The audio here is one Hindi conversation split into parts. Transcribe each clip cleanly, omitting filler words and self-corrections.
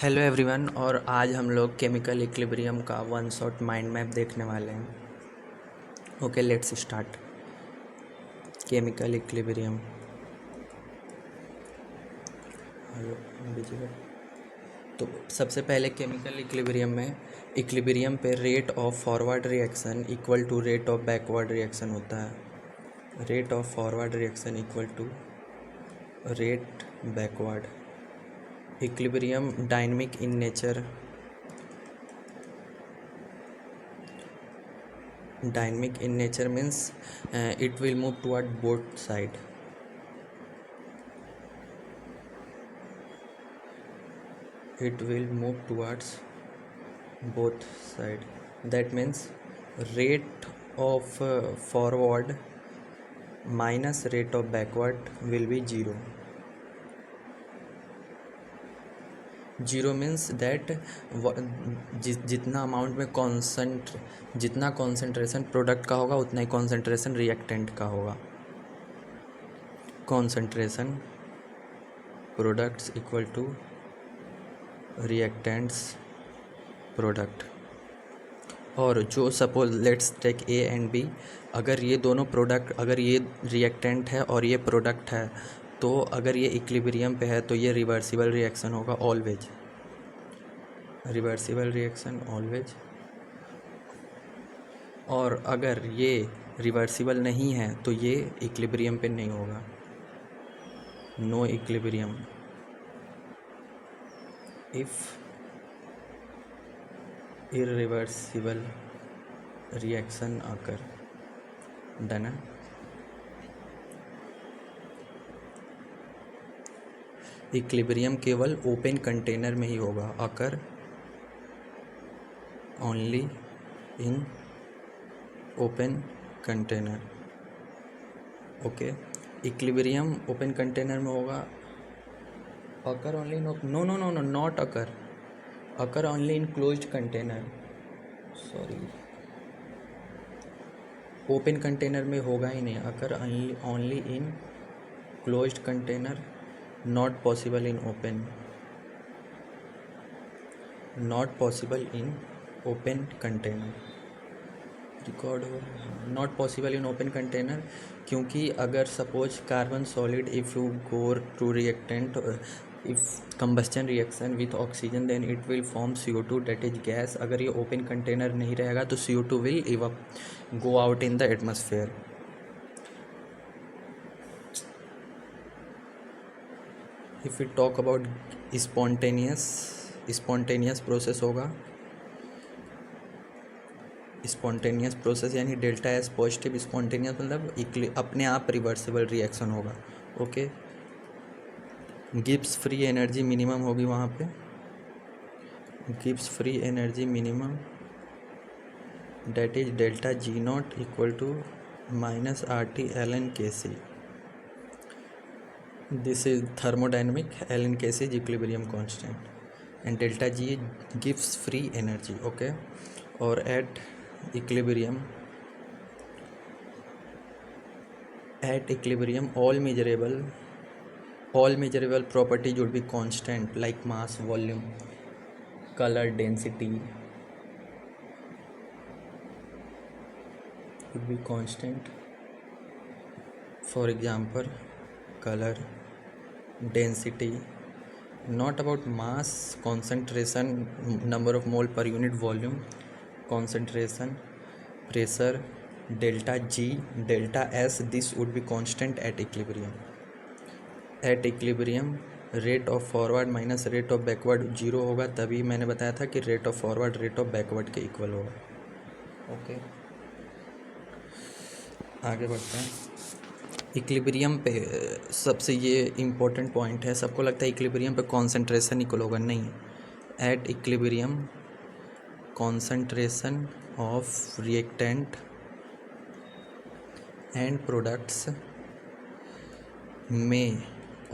Hello everyone. और आज हम लोग केमिकल इक्विलिब्रियम का वन शॉट माइंड मैप देखने वाले हैं। Okay, let's start. Chemical equilibrium. Hello visible. तो सबसे पहले केमिकल इक्विलिब्रियम में इक्विलिब्रियम पे rate of forward reaction equal to rate of backward reaction होता है। Rate of forward reaction equal to rate backward. Equilibrium dynamic in nature. Dynamic in nature means it will move toward both side. It will move towards both side. That means rate of forward minus rate of backward will be zero. Zero means that जितना अमाउंट में जितना कॉन्सेंट्रेशन प्रोडक्ट का होगा उतना ही कॉन्सेंट्रेशन रिएक्टेंट का होगा। Concentration products equal to reactants product. और जो suppose let's take A and B, अगर ये दोनों प्रोडक्ट, अगर ये रिएक्टेंट है और ये प्रोडक्ट है, तो अगर ये इक्विलिब्रियम पे है तो ये रिवर्सिबल रिएक्शन होगा ऑलवेज। Reversible reaction always. और अगर ये रिवर्सिबल नहीं है तो ये इक्विलिब्रियम पे नहीं होगा। No equilibrium if irreversible reaction occur. Done है। इक्विलिब्रियम केवल ओपन कंटेनर में ही होगा। Occur only in open container. Okay, equilibrium open container में होगा। Occur only no no no no no not occur. Occur only in closed container. Sorry, open container में होगा ही नहीं। Occur only in closed container, not possible in open. Not possible in open container. Record हो not possible in open container, क्योंकि अगर suppose carbon solid if you go to reactant, if combustion reaction with oxygen then it will form CO2 that is gas. अगर ये ओपन कंटेनर नहीं रहेगा तो CO2 will go out in the atmosphere. If you talk about spontaneous process होगा। स्पॉन्टेनियस प्रोसेस यानी डेल्टा एस पॉजिटिव। स्पॉन्टेनियस मतलब अपने आप रिवर्सिबल रिएक्शन होगा। Okay, Gibbs free energy minimum होगी वहाँ पे। Gibbs free energy minimum date is delta G not equal to minus RT ln Kc। This is thermodynamic. ln Kc is equilibrium constant and delta G gives free energy. Okay, और at equilibrium all measurable properties would be constant, like mass, volume, color, density would be constant. For example, color, density, not about mass, concentration, number of mole per unit volume, concentration, pressure, delta G, delta S, this would be constant at equilibrium. At equilibrium rate of forward minus rate of backward zero होगा, तभी मैंने बताया था कि rate of forward rate of backward के इक्वल होगा। ओके, आगे बढ़ते हैं। इक्विलिब्रियम पे सबसे ये इम्पोर्टेंट पॉइंट है, सबको लगता है इक्विलिब्रियम पे कॉन्सेंट्रेशन इक्वल होगा। नहीं, at equilibrium concentration of reactant and products may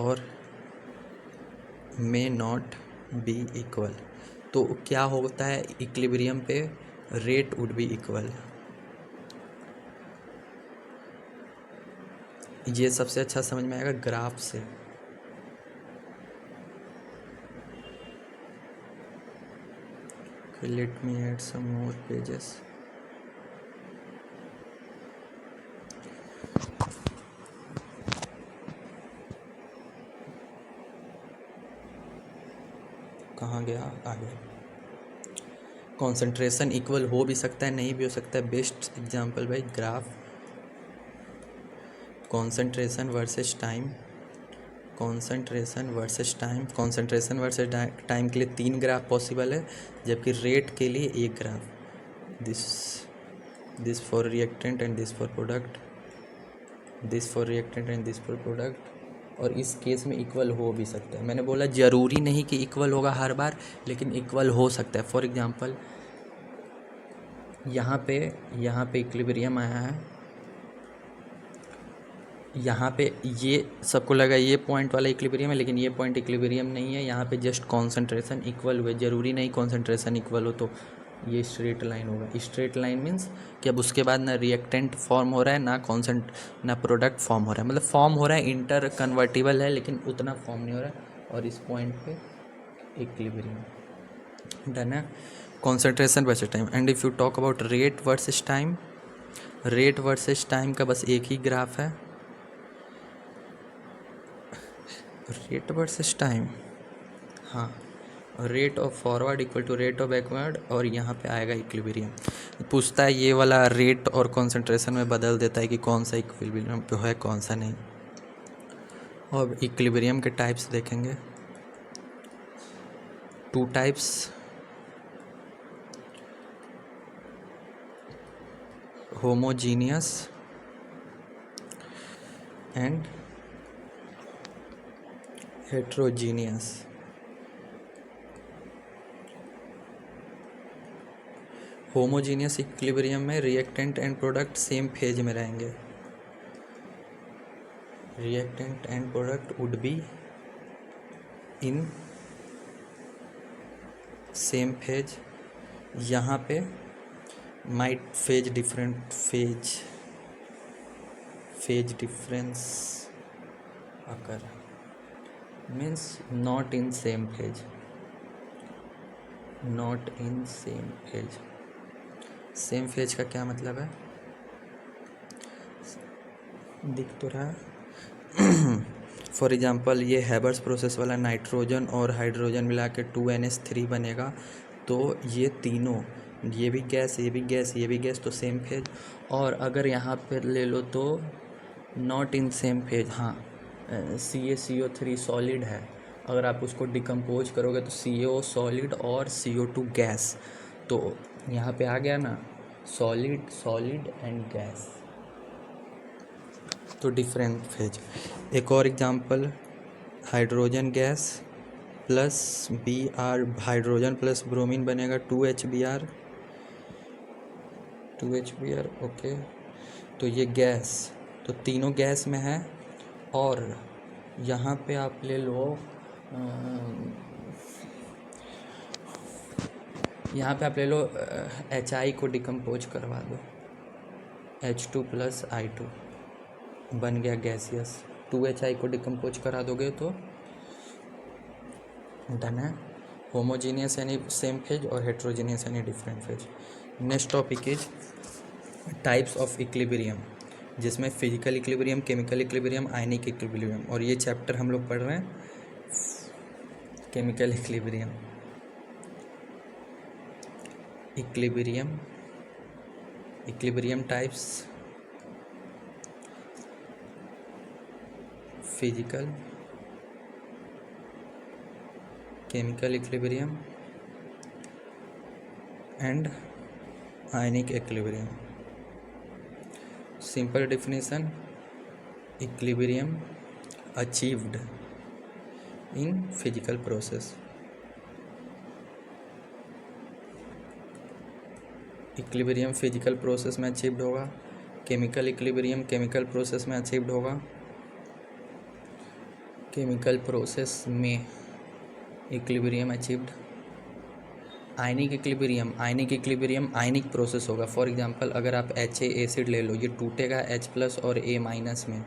or may not be equal। तो क्या होता है इक्विलिब्रियम पे? Rate would be equal. ये सबसे अच्छा समझ में आएगा ग्राफ से। let me add some more pages. कहाँ गया? आ गया. कॉन्सेंट्रेशन इक्वल हो भी सकता है, नहीं भी हो सकता है. बेस्ट एग्जांपल भाई graph concentration versus time. Concentration versus time. Concentration versus time के लिए 3 ग्राफ पॉसिबल है, जबकि रेट के लिए 1 graph. This for reactant and this for product, this for reactant and this for product. और इस केस में इक्वल हो भी सकता है. मैंने बोला ज़रूरी नहीं कि इक्वल होगा हर बार, लेकिन इक्वल हो सकता है. फॉर एग्जांपल यहाँ पे इक्विलिब्रियम आया है. यहाँ पे ये सबको लगा ये पॉइंट वाला इक्विलिब्रियम है, लेकिन ये पॉइंट इक्विलिब्रियम नहीं है. यहाँ पे जस्ट कॉन्सेंट्रेशन इक्वल हुए. ज़रूरी नहीं कॉन्सेंट्रेशन इक्वल हो तो ये स्ट्रेट लाइन होगा. स्ट्रेट लाइन मीन्स कि अब उसके बाद ना रिएक्टेंट फॉर्म हो रहा है ना प्रोडक्ट फॉर्म हो रहा है. मतलब फॉर्म हो रहा है, इंटर कन्वर्टिबल है, लेकिन उतना फॉर्म नहीं हो रहा है. और इस पॉइंट पे इक्विलिब्रियम. डन है. Concentration versus time. And if you talk about rate versus time, rate versus time का बस एक ही ग्राफ है. रेट वर्सेस टाइम, हाँ, rate of forward equal to rate of backward. और यहाँ पे आएगा इक्विलिब्रियम. पूछता है ये वाला रेट और कॉन्सेंट्रेशन में बदल देता है कि कौन सा इक्विलिब्रियम पे है कौन सा नहीं. और इक्विलिब्रियम के टाइप्स देखेंगे. 2 types. Homogeneous and heterogeneous. Homogeneous equilibrium में reactant and product same phase में रहेंगे. Reactant and product would be in same phase. यहाँ पे might phase difference occur. Means not in same phase. Not in same phase. Same phase का क्या मतलब है? दिख तो रहा है. फॉर एग्जांपल ये हैबर्स प्रोसेस वाला नाइट्रोजन और हाइड्रोजन मिला के 2NH3 बनेगा. तो ये तीनों, ये भी गैस, ये भी गैस, ये भी गैस, तो सेम फेज. और अगर यहाँ पे ले लो तो नॉट इन सेम फेज. हाँ, CaCO3 सॉलिड है. अगर आप उसको डिकम्पोज करोगे तो CO सॉलिड और CO2 गैस. तो यहाँ पे आ गया ना सॉलिड एंड गैस, तो डिफरेंट फेज. एक और example, hydrogen gas plus Br, hydrogen plus bromine बनेगा 2HBr. ओके. तो ये गैस, तो तीनों गैस में है. और यहाँ पे आप ले लो, यहाँ पे आप ले लो HI को डिकम्पोज करवा दो. H2 प्लस I2 बन गया गैसियस. 2HI को डिकम्पोज करा दोगे तो डन है. होमोजीनियस यानी सेम फेज और हेट्रोजीनियस यानी different phase. Next topic is types of equilibrium, जिसमें physical equilibrium, chemical equilibrium, ionic equilibrium. और ये चैप्टर हम लोग पढ़ रहे हैं chemical equilibrium. Equilibrium types: physical, chemical equilibrium and ionic equilibrium. Simple definition: equilibrium achieved in physical process. Equilibrium physical process में अचीव्ड होगा. केमिकल इक्विलिब्रियम केमिकल प्रोसेस में अचीव्ड होगा. केमिकल प्रोसेस में इक्विलिब्रियम अचीव्ड. आयनिक इक्विलिब्रियम आयनिक प्रोसेस होगा. फॉर एग्जांपल अगर आप HA एसिड ले लो, ये टूटेगा H+ और A- में.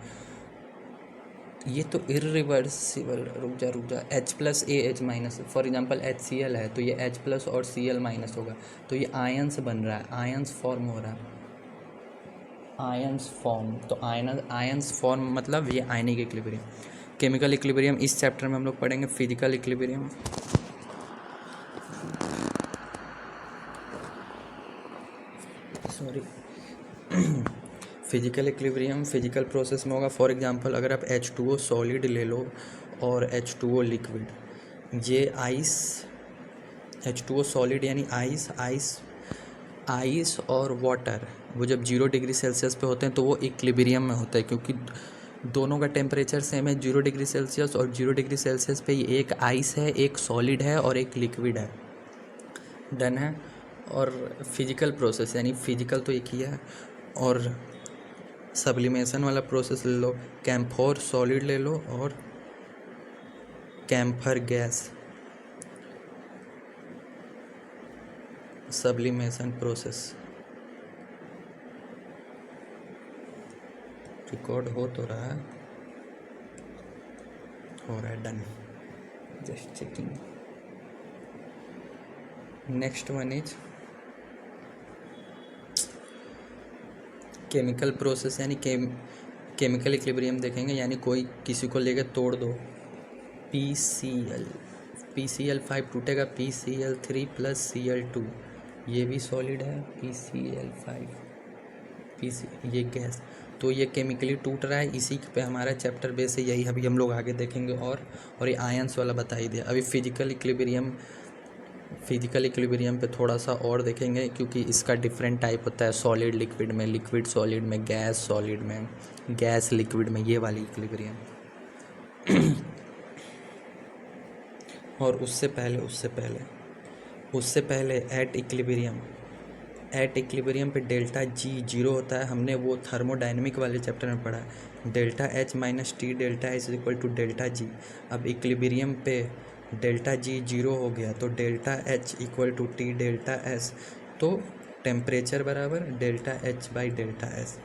ये तो इरिवर्सिबल, रुक जा, H plus A H minus, for example HCl है तो ये H प्लस और Cl माइनस होगा, तो ये आयंस बन रहा है, आयंस फॉर्म हो रहा है, आयंस फॉर्म। तो आयंस फॉर्म मतलब ये आयनिक इक्विलिब्रियम। केमिकल इक्विलिब्रियम इस चैप्टर में हम लोग पढ़ेंगे। Physical equilibrium, sorry physical equilibrium physical process में होगा। फॉर एग्जांपल अगर आप H2O सॉलिड ले लो और H2O लिक्विड, ये आइस, H2O सॉलिड यानी आइस और वाटर, वो जब 0 डिग्री सेल्सियस पे होते हैं तो वो इक्विलिब्रियम में होता है, क्योंकि दोनों का टेम्परेचर सेम है 0 डिग्री सेल्सियस, और 0 डिग्री सेल्सियस पे एक आइस है, एक सॉलिड है और एक लिक्विड है। डन है। और फिजिकल प्रोसेस यानी फिजिकल तो एक ही है। और सब्लिमेशन वाला प्रोसेस ले लो, कैम्फोर सॉलिड ले लो और camphor gas, sublimation process. Record हो तो रहा है, हो रहा है, done, just checking. Next one is chemical process यानी केमिकल इक्विलिब्रियम देखेंगे, यानी कोई किसी को लेकर तोड़ दो, PCl5 टूटेगा, PCl3 प्लस Cl2, ये भी सॉलिड है, PCl5 ये गैस, तो ये केमिकली टूट रहा है। इसी पे हमारा चैप्टर बेस है, यही अभी हम लोग आगे देखेंगे। और ये आयंस वाला बता ही दिया। अभी फिजिकल इक्विलिब्रियम पे थोड़ा सा और देखेंगे, क्योंकि इसका डिफरेंट टाइप होता है, सॉलिड लिक्विड में, लिक्विड सॉलिड में, गैस सॉलिड में, गैस लिक्विड में, ये वाली इक्विलिब्रियम। और उससे पहले एट इक्विलिब्रियम पे डेल्टा G 0 होता है। हमने वो थर्मोडायनेमिक वाले चैप्टर में पढ़ा है, delta H minus T delta is equal to delta G। अब इक्विलिब्रियम पे डेल्टा G 0 हो गया तो delta H equal to T delta S, तो टेम्परेचर बराबर delta H by delta S।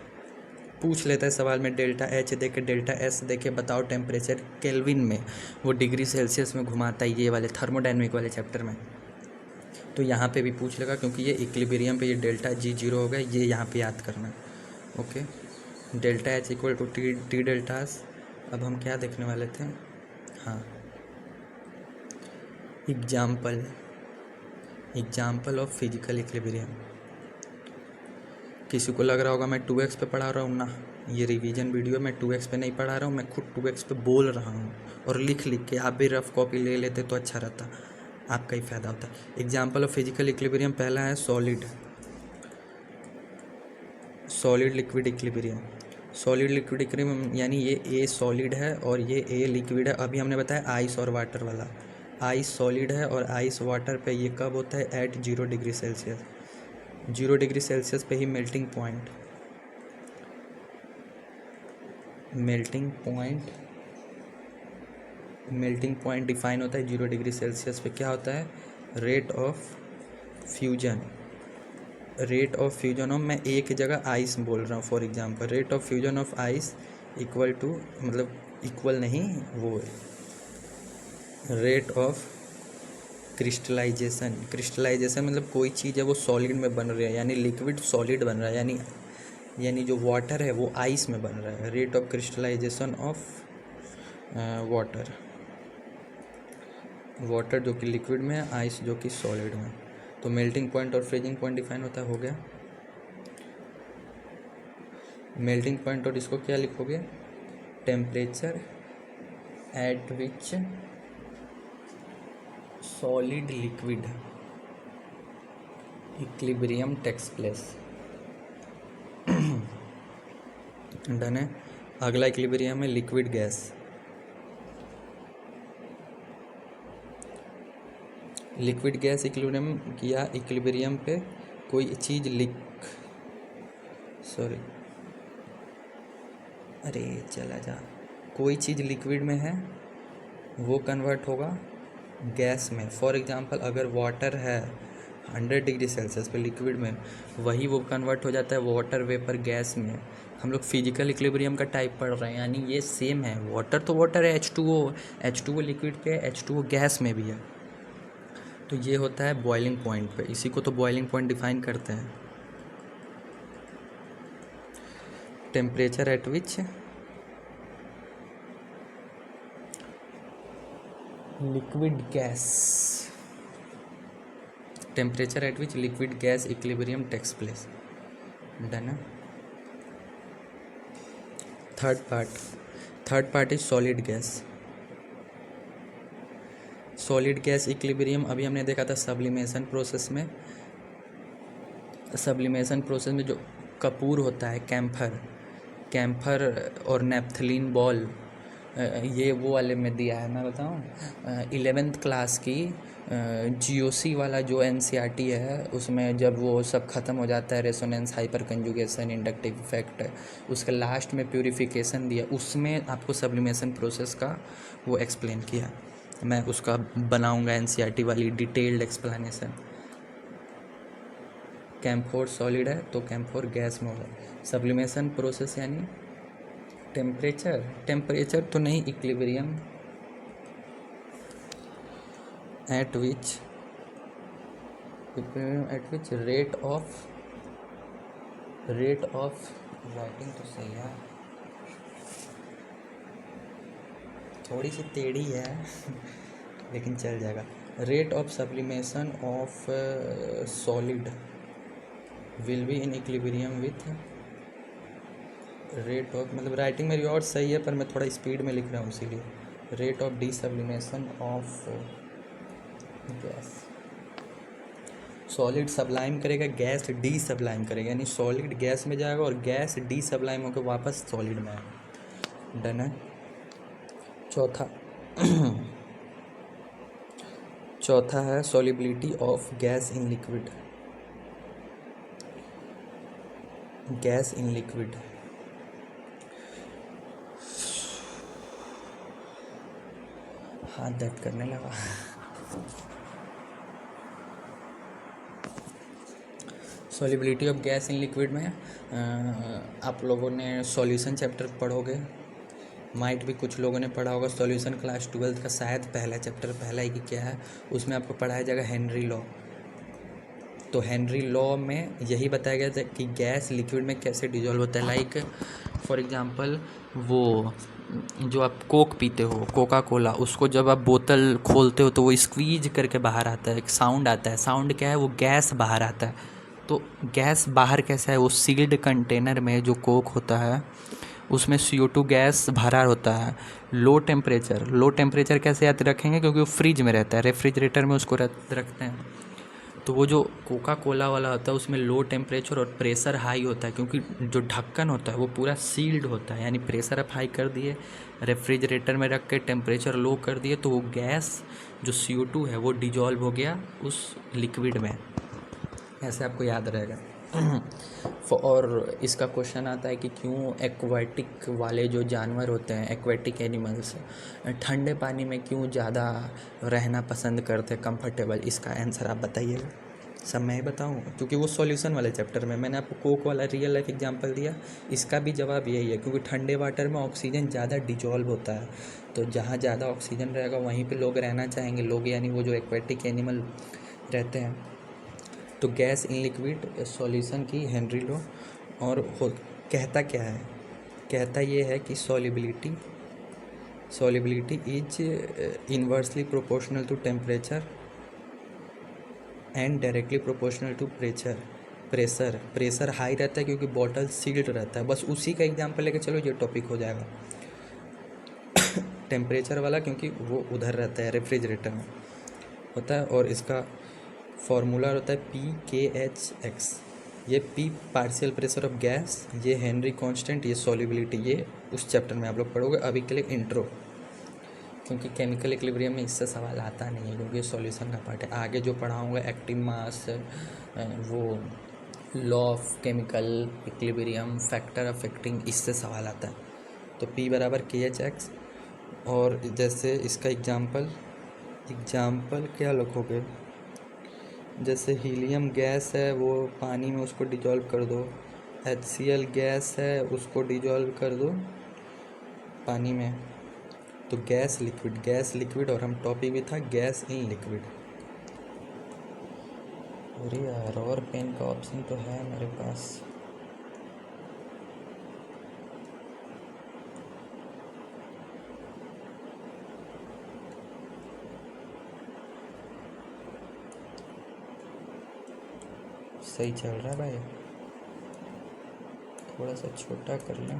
पूछ लेता है सवाल में, डेल्टा H दे के डेल्टा S दे के बताओ टेम्परेचर केल्विन में, वो डिग्री सेल्सियस में घुमाता है, ये वाले थर्मोडायनेमिक वाले चैप्टर में। तो यहाँ पे भी पूछ लेगा, क्योंकि ये इक्विलिब्रियम पे ये डेल्टा G 0 हो गया, ये यहाँ पे याद करना है। Okay, delta H equal to T delta S। अब हम क्या देखने वाले थे, हाँ, एग्जाम्पल ऑफ फिजिकल इक्विलिब्रियम। किसी को लग रहा होगा मैं 2x पे पढ़ा रहा हूँ ना, ये रिवीजन वीडियो मैं 2x पे नहीं पढ़ा रहा हूँ, मैं खुद 2x पे बोल रहा हूँ और लिख के। आप भी रफ कॉपी ले लेते तो अच्छा रहता, आपका ही फ़ायदा होता है। एग्जाम्पल ऑफ फिजिकल इक्विलिब्रियम, पहला है solid liquid equilibrium. Solid liquid equilibrium यानी ये A सॉलिड है और ये A लिक्विड है। अभी हमने बताया आइस और वाटर वाला, आइस सॉलिड है और आइस वाटर पे ये कब होता है, at 0 degree Celsius. 0 degree Celsius पे ही मेल्टिंग पॉइंट डिफाइन होता है। 0 डिग्री सेल्सियस पे क्या होता है, रेट ऑफ फ्यूजन ऑफ, मैं एक जगह आइस बोल रहा हूँ, for example rate of fusion of ice equal to, मतलब इक्वल नहीं, वो रेट ऑफ क्रिस्टलाइजेशन मतलब कोई चीज़ है वो सॉलिड में बन रही है, यानी लिक्विड सॉलिड बन रहा है, यानी जो वाटर है वो आइस में बन रहा है। Rate of crystallisation of water जो कि लिक्विड में है, आइस जो कि सॉलिड में। तो मेल्टिंग पॉइंट और फ्रीजिंग पॉइंट डिफाइन होता है, हो गया मेल्टिंग पॉइंट। और इसको क्या लिखोगे, temperature at which solid liquid equilibrium takes place. Done है। अगला इक्विलिब्रियम है liquid gas. Liquid gas equilibrium पे कोई चीज़ कोई चीज़ लिक्विड में है वो कन्वर्ट होगा गैस में। फॉर एग्जांपल अगर वाटर है, 100 डिग्री सेल्सियस पे लिक्विड में, वही वो कन्वर्ट हो जाता है वाटर वेपर गैस में। हम लोग फिजिकल इक्विलिब्रियम का टाइप पढ़ रहे हैं, यानी ये सेम है। वाटर तो वाटर है, H2O लिक्विड पे है, H2O गैस में भी है। तो ये होता है बॉइलिंग पॉइंट पे, इसी को तो बॉइलिंग पॉइंट डिफाइन करते हैं। Temperature at which liquid gas temperature at which liquid gas equilibrium takes place. Done है। Third part is solid gas. Solid gas equilibrium अभी हमने देखा था सब्लिमेशन प्रोसेस में। सब्लिमेशन प्रोसेस में जो कपूर होता है, कैम्फर और नेप्थलीन बॉल, ये वो वाले में दिया है। मैं बताऊँ 11th क्लास की GOC वाला जो NCERT है, उसमें जब वो सब ख़त्म हो जाता है, resonance, hyper conjugation, inductive effect, उसके लास्ट में प्यूरिफिकेशन दिया, उसमें आपको सब्लिमेशन प्रोसेस का वो एक्सप्लेन किया। मैं उसका बनाऊंगा NCERT वाली डिटेल्ड एक्सप्लेनेशन। कैम्फोर सॉलिड है तो कैम्फोर गैस में होगा। सब्लिमेशन प्रोसेस यानी टेम्परेचर तो नहीं, equilibrium at which rate of writing तो सही है, थोड़ी सी टेढ़ी है लेकिन चल जाएगा। Rate of sublimation of solid will be in equilibrium with rate of, मतलब राइटिंग मेरी और सही है पर मैं थोड़ा स्पीड में लिख रहा हूँ इसीलिए। Rate of desublimation of gas. Solid sublime करेगा, गैस डीसब्लाइम करेगा, यानी सॉलिड गैस में जाएगा और गैस डीसब्लाइम होकर वापस सॉलिड में आएगा। डन है। चौथा है solubility of gas in liquid. Gas in liquid हाथ दर्द करने लगा। Solubility of gas in liquid में आप लोगों ने सॉल्यूशन चैप्टर पढ़ोगे, माइट भी कुछ लोगों ने पढ़ा होगा। सॉल्यूशन क्लास 12th का शायद पहला चैप्टर, पहला ही कि क्या है, उसमें आपको पढ़ाया जाएगा हेनरी लॉ। तो हेनरी लॉ में यही बताया गया था कि गैस लिक्विड में कैसे डिजॉल्व होता है। लाइक फॉर एग्जांपल, वो जो आप कोक पीते हो, कोका कोला, उसको जब आप बोतल खोलते हो तो वो स्क्वीज करके बाहर आता है, एक साउंड आता है। साउंड क्या है? वो गैस बाहर आता है। तो गैस बाहर कैसा है? वो सील्ड कंटेनर में जो कोक होता है उसमें CO2 गैस भरा होता है। लो टेम्परेचर कैसे याद रखेंगे? क्योंकि वो फ्रिज में रहता है, रेफ्रिजरेटर में उसको रखते हैं। तो वो जो कोका कोला वाला होता है उसमें लो टेम्परेचर और प्रेशर हाई होता है, क्योंकि जो ढक्कन होता है वो पूरा सील्ड होता है, यानी प्रेशर आप हाई कर दिए, रेफ्रिजरेटर में रख के टेम्परेचर लो कर दिए, तो वो गैस जो CO2 है वो डिजॉल्व हो गया उस लिक्विड में। ऐसे आपको याद रहेगा। और इसका क्वेश्चन आता है कि क्यों एक्वाटिक वाले जो जानवर होते हैं, एक्वाटिक एनिमल्स, ठंडे पानी में क्यों ज़्यादा रहना पसंद करते हैं, कंफर्टेबल। इसका आंसर आप बताइएगा। सब मैं ही बताऊँ? क्योंकि वो सॉल्यूशन वाले चैप्टर में मैंने आपको कोक वाला रियल लाइफ एग्जांपल दिया, इसका भी जवाब यही है, क्योंकि ठंडे वाटर में ऑक्सीजन ज़्यादा डिजॉल्व होता है। तो जहाँ ज़्यादा ऑक्सीजन रहेगा वहीं पे लोग रहना चाहेंगे, लोग यानी वो जो एक्वाटिक एनिमल रहते हैं। तो गैस इन लिक्विड सॉल्यूशन की हेनरी लॉ। और कहता क्या है? कहता ये है कि solubility is inversely proportional to temperature and directly proportional to pressure high रहता है क्योंकि बॉटल सील्ड रहता है। बस उसी का एग्जांपल लेके चलो, ये टॉपिक हो जाएगा। टेम्परेचर वाला क्योंकि वो उधर रहता है, रेफ्रिजरेटर में होता है, और इसका फॉर्मूला होता है PKHX। ये P partial pressure of gas, ये हेनरी कांस्टेंट, ये सॉलिबिलिटी। ये उस चैप्टर में आप लोग पढ़ोगे। अभी के लिए इंट्रो, क्योंकि केमिकल इक्विलिब्रियम में इससे सवाल आता नहीं है, क्योंकि ये सॉल्यूशन का पार्ट है। आगे जो पढ़ाऊँगा एक्टिव मास, वो law of chemical equilibrium, factor affecting, इससे सवाल आता है। तो P बराबर KHX। और जैसे इसका एग्जाम्पल क्या लिखोगे? जैसे हीलियम गैस है वो पानी में उसको डिजॉल्व कर दो, HCl गैस है उसको डिजॉल्व कर दो पानी में, तो गैस लिक्विड और हम टॉपिक भी था गैस इन लिक्विड। अरे यार और पेन का ऑप्शन तो है मेरे पास। सही चल रहा है भाई, थोड़ा सा छोटा कर लें,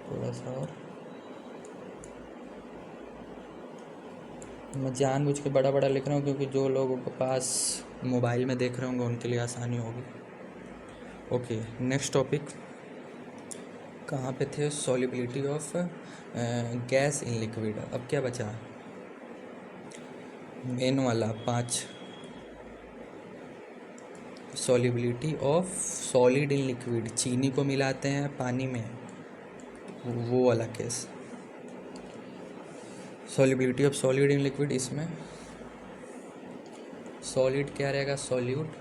थोड़ा सा और। मैं जानबूझ के बड़ा बड़ा लिख रहा हूँ क्योंकि जो लोगों के पास मोबाइल में देख रहे होंगे उनके लिए आसानी होगी। ओके, नेक्स्ट टॉपिक कहाँ पे थे? Solubility of gas in liquid. अब क्या बचा? मेन वाला 5, solubility of solid in liquid, चीनी को मिलाते हैं पानी में, वो वाला case. Solubility of solid in liquid, इसमें सॉलिड क्या रहेगा? सॉल्यूट,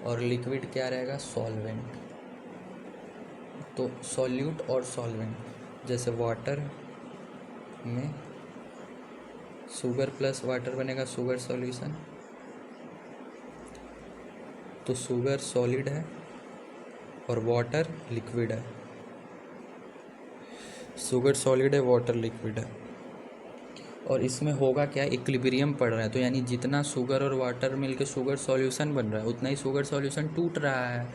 और लिक्विड क्या रहेगा? सॉल्वेंट। तो सॉल्यूट और सॉल्वेंट, जैसे वाटर में शुगर प्लस वाटर बनेगा शुगर सॉल्यूशन, तो शुगर सॉलिड है और वाटर लिक्विड है, शुगर सॉलिड है वाटर लिक्विड है। और इसमें होगा क्या? इक्विलिब्रियम पड़ रहा है, तो यानी जितना शुगर और वाटर मिलके शुगर सॉल्यूशन बन रहा है उतना ही शुगर सॉल्यूशन टूट रहा है।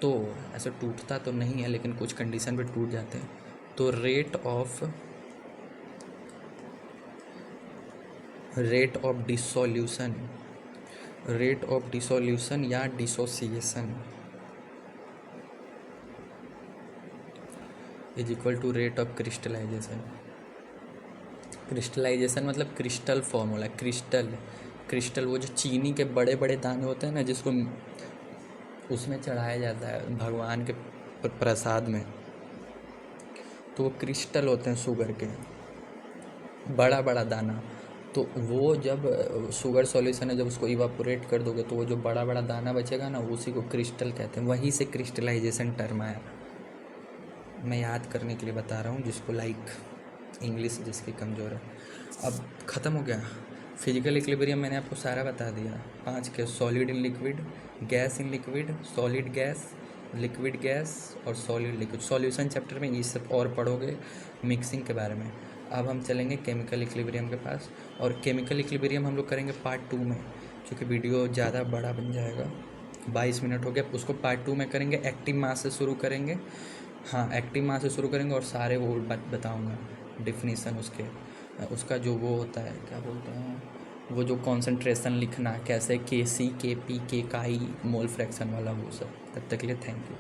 तो ऐसे टूटता तो नहीं है लेकिन कुछ कंडीशन पे टूट जाते हैं। तो रेट ऑफ डिसोल्यूशन या dissociation is equal to rate of crystallisation मतलब क्रिस्टल फॉर्मूला। क्रिस्टल वो जो चीनी के बड़े बड़े दाने होते हैं ना, जिसको उसमें चढ़ाया जाता है भगवान के प्रसाद में, तो वो क्रिस्टल होते हैं शुगर के, बड़ा बड़ा दाना। तो वो जब शुगर सॉल्यूशन है, जब उसको इवापोरेट कर दोगे तो वो जो बड़ा बड़ा दाना बचेगा ना, उसी को क्रिस्टल कहते हैं। वहीं से क्रिस्टलाइजेशन टर्म आया। मैं याद करने के लिए बता रहा हूँ जिसको इंग्लिश जिसकी कमज़ोर है। अब ख़त्म हो गया फिजिकल इक्विलिब्रियम, मैंने आपको सारा बता दिया। 5 के solid in liquid, gas in liquid, solid gas, liquid gas और सॉलिड लिक्विड। सॉल्यूशन चैप्टर में ये सब और पढ़ोगे मिक्सिंग के बारे में। अब हम चलेंगे केमिकल इक्विलिब्रियम के पास, और केमिकल इक्विलिब्रियम हम लोग करेंगे पार्ट 2 में, क्योंकि वीडियो ज़्यादा बड़ा बन जाएगा। 22 मिनट हो गया, उसको पार्ट 2 में करेंगे। एक्टिव मास से शुरू करेंगे, हाँ एक्टिव मास से शुरू करेंगे और सारे वो बताऊँगा डिफिनीसन उसका जो वो होता है, क्या बोलते हैं वो, जो कॉन्सेंट्रेशन लिखना कैसे, KC KP केकाई मोल फ्रैक्शन वाला, वो सब। तब तक के लिए थैंक यू।